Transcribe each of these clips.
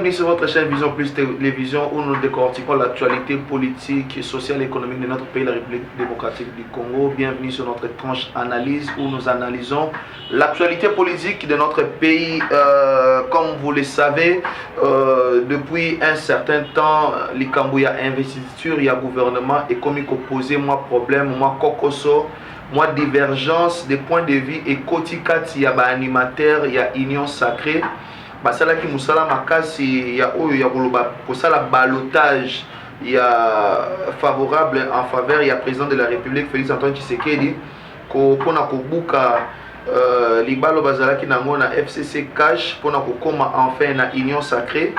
Bienvenue sur votre chaîne Vision Plus Télévision où nous décortiquons l'actualité politique, sociale et économique de notre pays, la République démocratique du Congo. Bienvenue sur notre tranche analyse où nous analysons l'actualité politique de notre pays. Comme vous le savez, depuis un certain temps, l'Ikambu y a investiture, il y a gouvernement et comme il posé moi problème, moi kokoso, moi divergence des points de vue et kotikati, il y a animateur, il y a union sacrée. Basala qui musala makasi ya oyo ya koloba pour ça la balotage il y a favorable en faveur il y a président de la République Félix Antoine Tshisekedi ko pona ko buka libalo bazala ki nango na FCC cash pona ko koma enfin na union sacrée.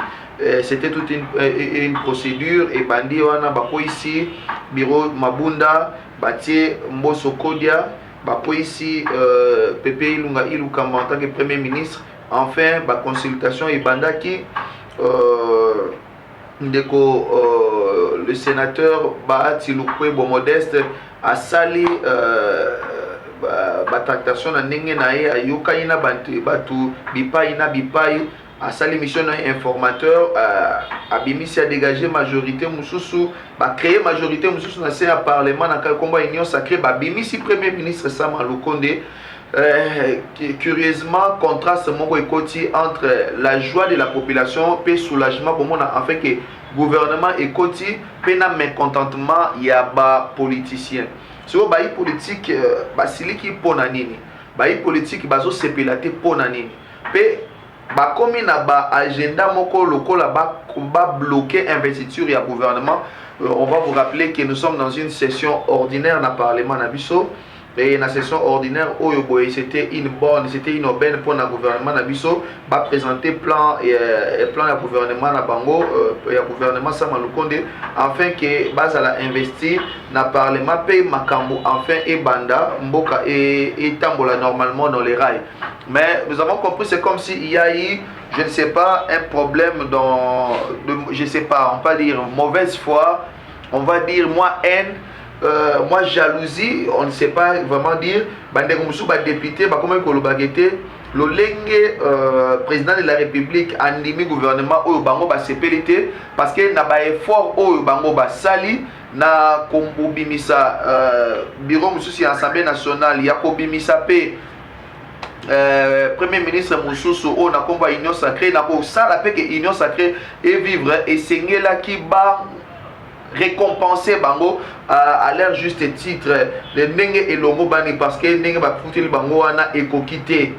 C'était toute une procédure et bandi wana bako ici bureau Mabunda batie Mboso Kodia bako ici Pepe Ilunga Ilukamba en tant que premier ministre. Enfin, la consultation et bandaki le sénateur Bahati Lukwe Modeste a sali tractation na ndenge na ye ayoka ina batu bipai na bipai a sali mission informateur a bimisi a dégager majorité mususu ba créer majorité mususu na se parlement na combat union sacrée ba bimisi premier ministre Sama Lukonde. Curieusement, contraste mon écoti entre la joie de la population et soulagement pour moi afin que le gouvernement écoti pena mécontentement il y a ba politicien. Sur ba politique basili qui ponanini, ba politique bazo sepelate ponanini. Pe ba komi na ba agenda moko lokola ba bloquer investiture ya gouvernement. On va vous rappeler que nous sommes dans une session ordinaire dans le Parlement Nabiso. Et la session ordinaire, c'était une bonne, c'était une aubaine pour le gouvernement Nabiso, va présenter plan et plan du gouvernement Nabango, et le gouvernement Samalukonde, afin que base à la investir dans le Parlement, paye Makambo, enfin et Banda, Mboka et Tambola normalement dans les rails. Mais nous avons compris, c'est comme s'il y a eu, je ne sais pas, un problème je ne sais pas, on va dire mauvaise foi, on va dire moi haine. Moi jalousie, on ne sait pas vraiment dire. Bandeko musu ba député, ba comment kolobagete, le lenge président de la République andimi gouvernement oyo bango ba sepelité parce que na ba effort oyo bango ba sali na kombimisa bureau musu si Assemblée nationale ya kobimisa pe premier ministre mususu o na komba union sacrée na ko sala pe que union sacrée et vivre et sengela ki ba récompenser bango à leur juste titre le nenge et lomo bani parce que nenge ba foutil bango wana ekokité.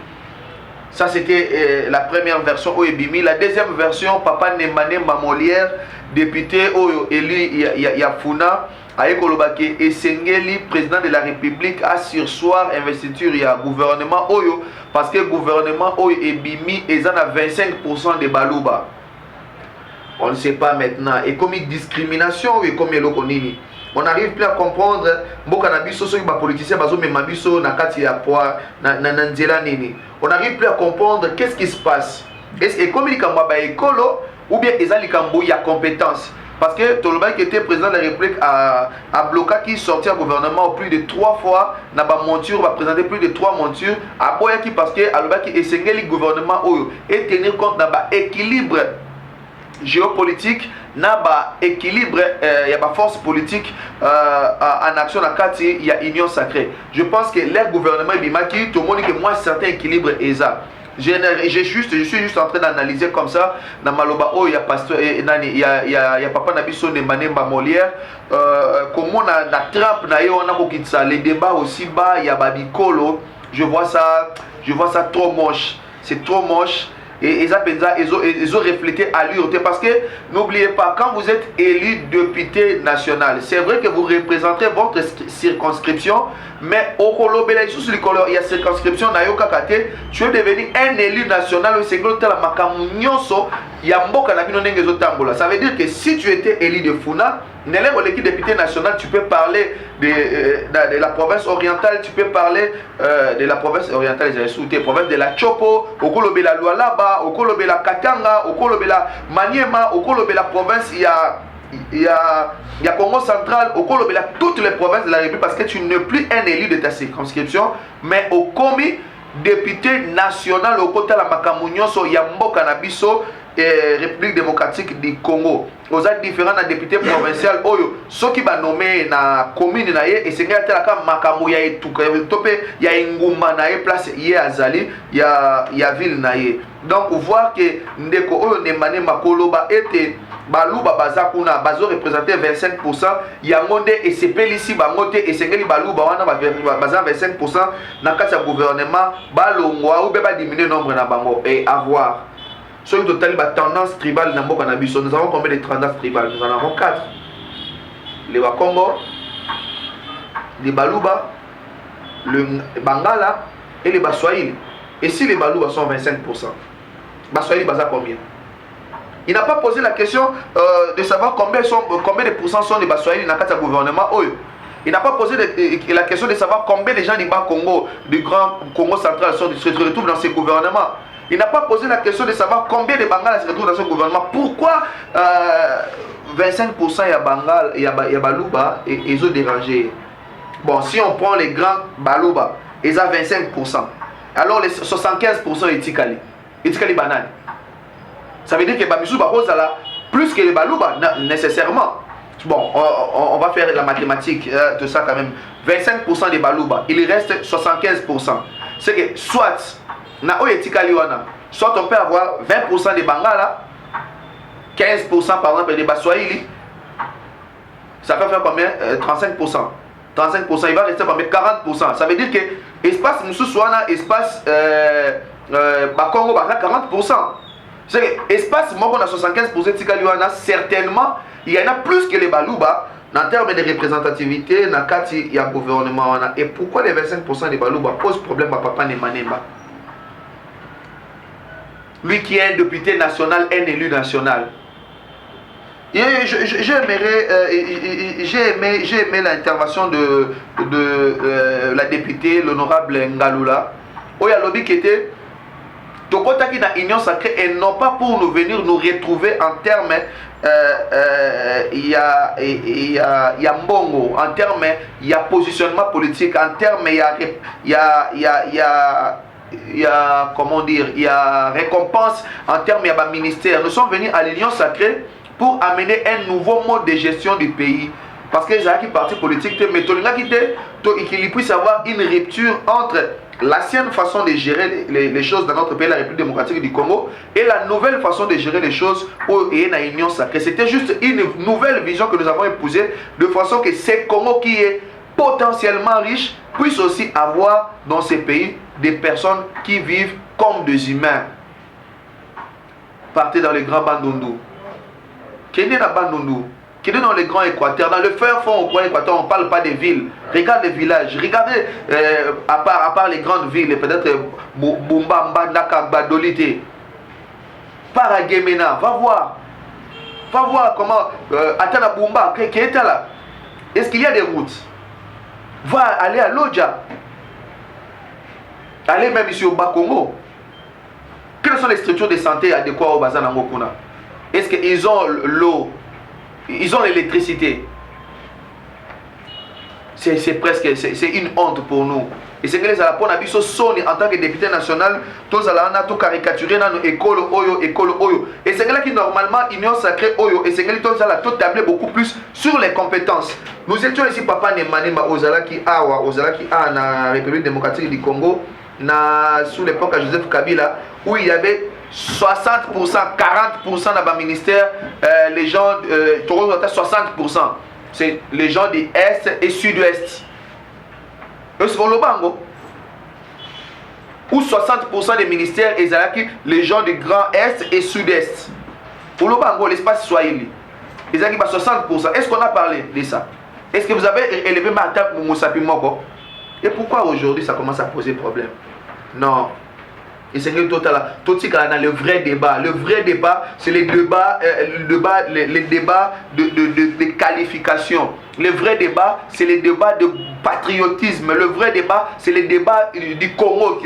Ça c'était la première version Oebimi. La deuxième version papa Nemane Mamolière député oyo élu Yafuna ayekolobaki esengeli président de la République à sursoir investiture ya gouvernement oyo parce que gouvernement oyo ebimi ezana 25% de baluba. On ne sait pas maintenant. Et comme une discrimination, et comme il on n'arrive plus à comprendre. On n'arrive plus à comprendre qu'est-ce qui se passe. Et comme il y a écolo, ou bien il y a compétence. Parce que Toloba qui était président de la République a bloqué qui sortit au gouvernement plus de 3 fois, n'a pas monture, va présenter plus de 3 montures. À qui parce que Aloba qui est le gouvernement et tenir compte d'un équilibre géopolitique, naba équilibre, il y a pas force politique en action à Kati, il y a union sacrée. Je pense que leur gouvernement Bimaki, tout le monde que moi certain équilibre est ça. Je suis juste en train d'analyser comme ça. Dans Maloba, oh, il y a pasteur, il y a papa Nabiso Nemba Molière. Comment on a Trump, on a les débats aussi bas, il y a Babikolo. Je vois ça trop moche. C'est trop moche. Et ils ont reflété à l'URT parce que n'oubliez pas, quand vous êtes élu député national, c'est vrai que vous représentez votre circonscription, mais au Kolobela, il y a circonscription, tu es devenu un élu national, ça veut dire que si tu étais élu de Funa, l'équipe député national, tu peux parler de la province orientale, tu peux parler de la province orientale, province de la Chopo, au Kolobela Lualaba, au Kolobela Katanga, au Kolobela Maniema, au Kolobela province, il y a Congo central, au Kolobela toutes les provinces de la République parce que tu n'es plus un élu de ta circonscription, mais au Komi, député national au côté de la Makamunyoso, Yambo Kanabiso, République démocratique du Congo. Aux différents députés provinciaux, oyo, ceux qui va nommer na commune na ye, et c'est qu'il y a makambo ya etuka, il y a ngumba na ye place ye azali, il y a ville na ye. Donc voir que ndeko oyo nemane makolo ba ete baluba baza kuna bazo représenter 25%, yango nde esepeli ici bango te esengeli baluba wana baza 25% na kati ya gouvernement balongwa ou be ba diminuer nombre na bango et avoir. Sur le total, la tendance tribale dans le Nabiso, nous avons combien de tendances tribales? Nous en avons 4. Les Wakongo, les Baluba, le Bangala et les Baswahili. Et si les Baluba sont 25%, Baswahili basa combien? Il n'a pas posé la question de savoir combien de pourcents sont les Baswahili dans le gouvernement. Il n'a pas posé la question de savoir combien de gens du Bas Congo, du Grand Congo central se retrouvent dans ces gouvernements. Il n'a pas posé la question de savoir combien de Bangala se retrouvent dans ce gouvernement. Pourquoi 25% y a Bangal, y a Baluba et ils ont dérangé. Bon, si on prend les grands Baluba, ils ont 25%. Alors les 75% est Tikali. Et Tikali banane. Ça veut dire que Bamisou Bakozala plus que les Baluba, nécessairement. Bon, on va faire la mathématique de ça quand même. 25% des Baluba, il reste 75%. C'est que soit on peut avoir 20% des Bangala, 15% par exemple des Baswahili. Ça peut faire combien? 35%. 35%, il va rester combien? 40%. Ça veut dire que espace Moussouana, espace Bakongo, 40%. C'est que espace moi on a 75% Tikaliwana, certainement il y en a plus que les Baluba en termes de représentativité dans le y a gouvernement. Et pourquoi les 25% des Baluba posent problème à Papa Nemanemba? Lui qui est un député national, un élu national. J'ai aimé l'intervention de la députée, l'honorable Ngalula. Oya Lobby qui était Tokotaki dans l'Union sacrée et non pas pour nous venir nous retrouver en termes il y a mbongo, en termes il y a positionnement politique, en termes il y a comment dire, il y a récompense en termes il y a ministère. Nous sommes venus à l'Union sacrée pour amener un nouveau mode de gestion du pays. Parce que j'ai parti politique, mais qu'il puisse avoir une rupture entre l'ancienne façon de gérer les choses dans notre pays, la République démocratique du Congo, et la nouvelle façon de gérer les choses au l'Union sacrée. C'était juste une nouvelle vision que nous avons épousée, de façon que ce Congo qui est potentiellement riche puisse aussi avoir dans ces pays des personnes qui vivent comme des humains. Partez dans les grands Bandundu. Quel est la Bandundu? Qui est dans les grands Équateurs, dans le fer fond au grand Équateur, on ne parle pas des villes. Regardez les villages, regardez à part les grandes villes, peut-être Bumba, Mbandaka, Badolite, Paragemena, va voir comment Atana Bumba, qui est là. Est-ce qu'il y a des routes? Va aller à Lodja, allez même ici au Bas-Congo. Quelles sont les structures de santé adéquates au Bazan Ngokuna? Est-ce qu'ils ont l'eau? Ils ont l'électricité. C'est presque, c'est une honte pour nous. Et c'est que les Alapon Abisso Sony en tant que député national, tous Alana, tout caricaturé dans nos écoles Oyo. Et c'est que là qui normalement Union sacrée Oyo. Et c'est que les tous Alana, tout tablé beaucoup plus sur les compétences. Nous étions ici, Papa Nemanema, Ozala qui a dans la République démocratique du Congo, sous l'époque de Joseph Kabila, où il y avait 60%, 40% dans le ministère, les gens, 60%, c'est les gens du Est et Sud-Ouest. Ou 60% des ministères, les gens du Grand Est et Sud-Est. Pour le Bango, l'espace Swahili. Ils ont 60%. Est-ce qu'on a parlé de ça? Est-ce que vous avez élevé ma table pour Moussapi Moko? Et pourquoi aujourd'hui ça commence à poser problème? Non. Et c'est tout dans le vrai débat. Le vrai débat, c'est les débats, les débats de qualification. Le vrai débat, c'est les débats de patriotisme. Le vrai débat, c'est les débats du Congo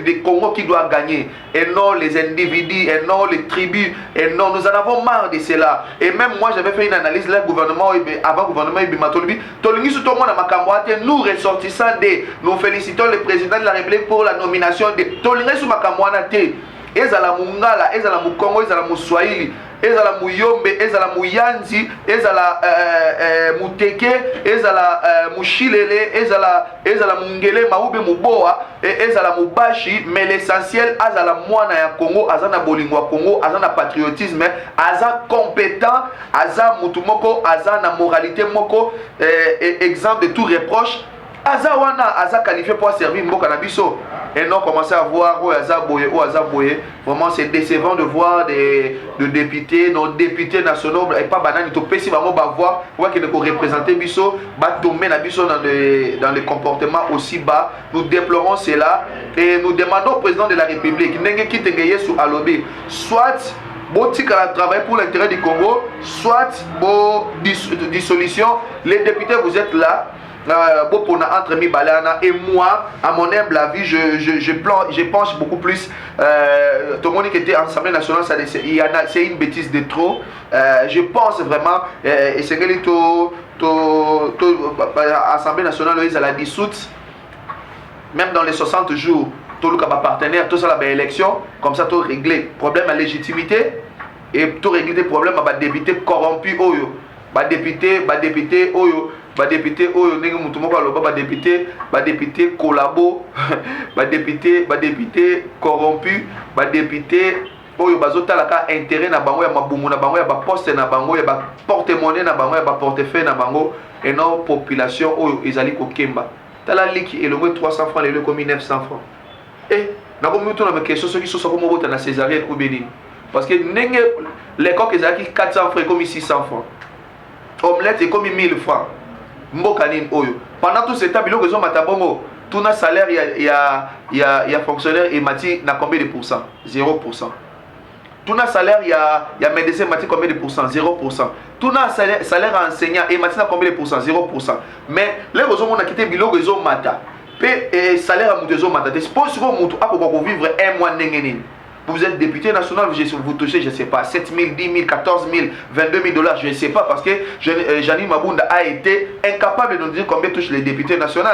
qui doit gagner. Et non les individus, et non les tribus. Et non, nous en avons marre de cela. Et même moi, j'avais fait une analyse là, gouvernement, avant le gouvernement Ibimatolibi. Nous ressortissants nous félicitons le président de la République pour la nomination de Tolinga sous Makamwana. ezala mungala, ezala mukongo, ezala muswahili, ezala muyombe, ezala muyanzi, ezala muteke, ezala mushilele, ezala mungele maube muboa, ezala mubashi, mais l'essentiel azala mwana ya Congo, azana bolingo Congo, azana patriotisme, aza compétent, aza mutumoko, azana moralité moko, exemple de tout reproche. Aza wana, aza qualifié pour servir mboka na biso. Et non commencer à voir où aza boye, où aza boye. Vraiment c'est décevant de voir des députés, nos députés nationaux et pas banani to pesi bango ba voir voir qu'ils ne représenter biso, ba tomber na biso dans les comportements aussi bas. Nous déplorons cela et nous demandons au président de la République ndenge kitengeye sous alobi soit botika travail pour l'intérêt du Congo, soit dissolution. Les députés vous êtes là. Entre Mibalana et moi, à mon humble avis, je penche beaucoup plus. Tout le monde qui était à l'Assemblée nationale, c'est une bêtise de trop. Je pense vraiment, et c'est que l'Assemblée nationale, ils la dissoute, même dans les 60 jours, tout le partenaire, tout ça, l'élection, comme ça, tout réglé. Problème à légitimité et tout réglé des problèmes à député corrompu, oyo. Député, oyo. Député oyo ndenge mutu moko aloba député collabo député corrompu député oyo bazotalaka intérêt na bango ya mabumu na bango ya ba poste na bango ya ba porte-monnaie na bango ya ba portefeuille na bango et non population oyo ezali kokemba tala liki elongo 300 francs lelo comme 900 francs et na komi to na me question soki soso ko mobota na césarienne ou bénin parce que ndenge les coques ezali 400 francs comme 600 francs omelette est comme 1000 francs mbokanine oyo pendant tout ce temps biloko ezo matabongo tuna salaire ya fonctionnaire et mati na combien de pourcents 0%. Tuna salaire ya médecin mati combien de pourcents 0%. Tuna salaire enseignant et mati na combien de pourcents 0%. Mais les gens on a quitté biloko ezo mata pe salaire a mutu ezo mata te suppose que mutu akoko vivre un mois ndenge nini. Vous êtes député national, vous touchez, je ne sais pas, 7 000, 10 000, 14 000, 22 000 $, je ne sais pas, parce que Janine Mabunda a été incapable de nous dire combien touchent les députés nationaux.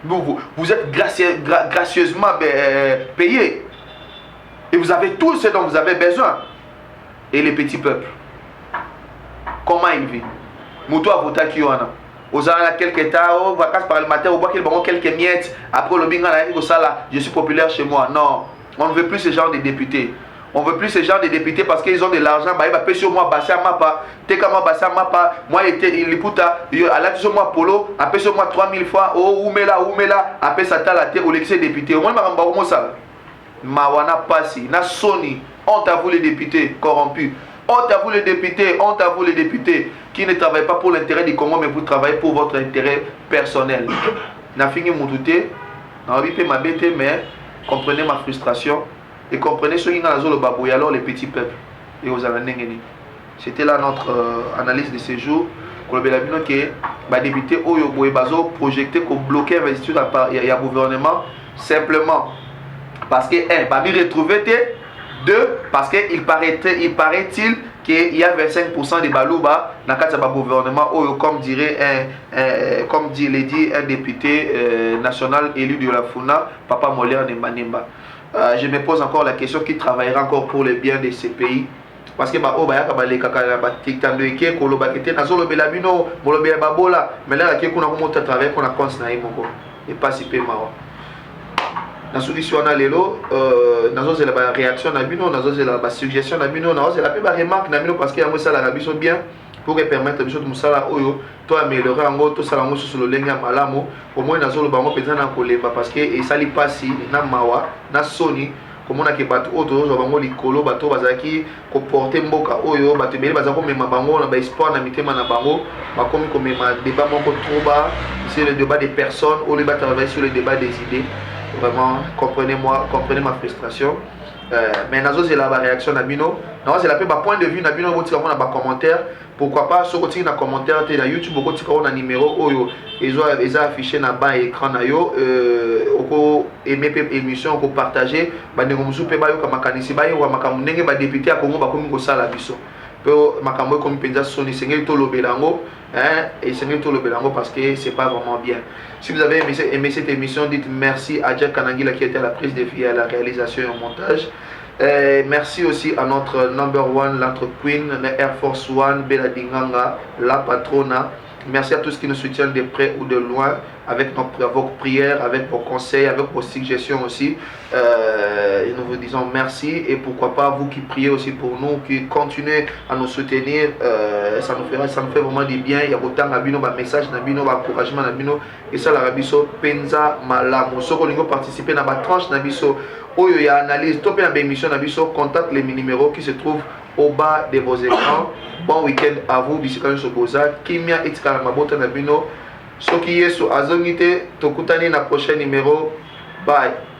Vous êtes gracieusement payés. Et vous avez tout ce dont vous avez besoin. Et les petits peuples, comment ils vivent? Moutou a voté qui en a. Aux a quelques temps, aux vacances parlementaires, au bois qu'ils vont quelques miettes. Après le bingan, je suis populaire chez moi. Non. On ne veut plus ce genre de députés. On ne veut plus ce genre de députés parce qu'ils ont de l'argent. Bah, il va payer sur moi, Bassia Mapa. Tekama Bassia Mapa. Moi, il Liputa. Il a sur moi Polo. A payé sur moi 3000 fois. Oh, Oumela. A payé ça la terre au l'excès député. Au moins, je vais vous ça. Mawana Passi. Na Sony. Honte à vous les députés corrompus. Honte à vous les députés. Honte à vous les députés qui ne travaillent pas pour l'intérêt du Congo, mais vous travaillez pour votre intérêt personnel. Na fini mon douté. Na envie de m'abêter, mais. Comprenez ma frustration et comprenez ce qui est dans le babouille, alors les petits peuples. Et aux Alandengeni. C'était là notre analyse de ce jour. Que les députés ont projeté pour bloquer l'investiture du gouvernement simplement parce que, un, pas retrouver, deux, parce qu'il paraît-il qu'il y a 25% de Balouba dans le gouvernement, comme dirait comme dit un député national élu de la FUNA, Papa Molière Nemba. Je me pose encore la question qui travaillera encore pour le bien de ces pays. Parce que na solution na lelo nazo c'est la réaction na bino nazo c'est la suggestion na bino nazo c'est la pe remarque na bino parce que yango ça la biso bien pour permettre biso de musala oyo to améliorer ngo to sala ngo sur le lenga malamu au moins nazo lo bango peut-être na kolemba parce que et sali pasi na mawa na soni comme on a que bato auto zo bango likolo bato bazaki ko porter mboka oyo bato bele bazako mema bango na ba espoir na mitema na bango ba komi ko mema débat moko trop bas c'est le débat des personnes ou le travailler sur le débat des idées. Vraiment, comprenez ma frustration. Mais nazo c'est la réaction Nabino. Non, c'est la peu point de vue Nabino vous tirez na commentaire. Pourquoi pas sur côté na commentaire na YouTube beaucoup tirez na numéro oyo ils ont affiché na bas écran na yo oko aimer émission ko partager ba ndenge musu pe ba yo kama kanisi ba yo makamu ndenge ba député a Congo ba komi ko sala biso. Peu makambo comme penza soni sengeli to lobelango et sengeli to lobelango parce que c'est pas vraiment bien. Si vous avez aimé cette émission, dites merci à Jack Kanangila qui était à la prise de vie, à la réalisation et au montage. Merci aussi à notre number one, notre queen, la Air Force One, Bella Dinganga, la patrona. Merci à tous qui nous soutiennent de près ou de loin avec vos prières, avec vos conseils, avec vos suggestions aussi. Nous vous disons merci et pourquoi pas vous qui priez aussi pour nous, qui continuez à nous soutenir. Ça nous fait vraiment du bien. Il y a autant de messages, d'encouragement, et ça la rabiso penza malamu. Si vous voulez participer dans la tranche nabiso, il y a analyse, top et émission nabiso, contacte les numéros qui se trouvent au bas de vos écrans. Bon week-end à vous, Bisikani Soboza, Kimia Itkala Mabota Nabino, Soki Yesu Azongite, Tokutani na prochain numéro. Bye.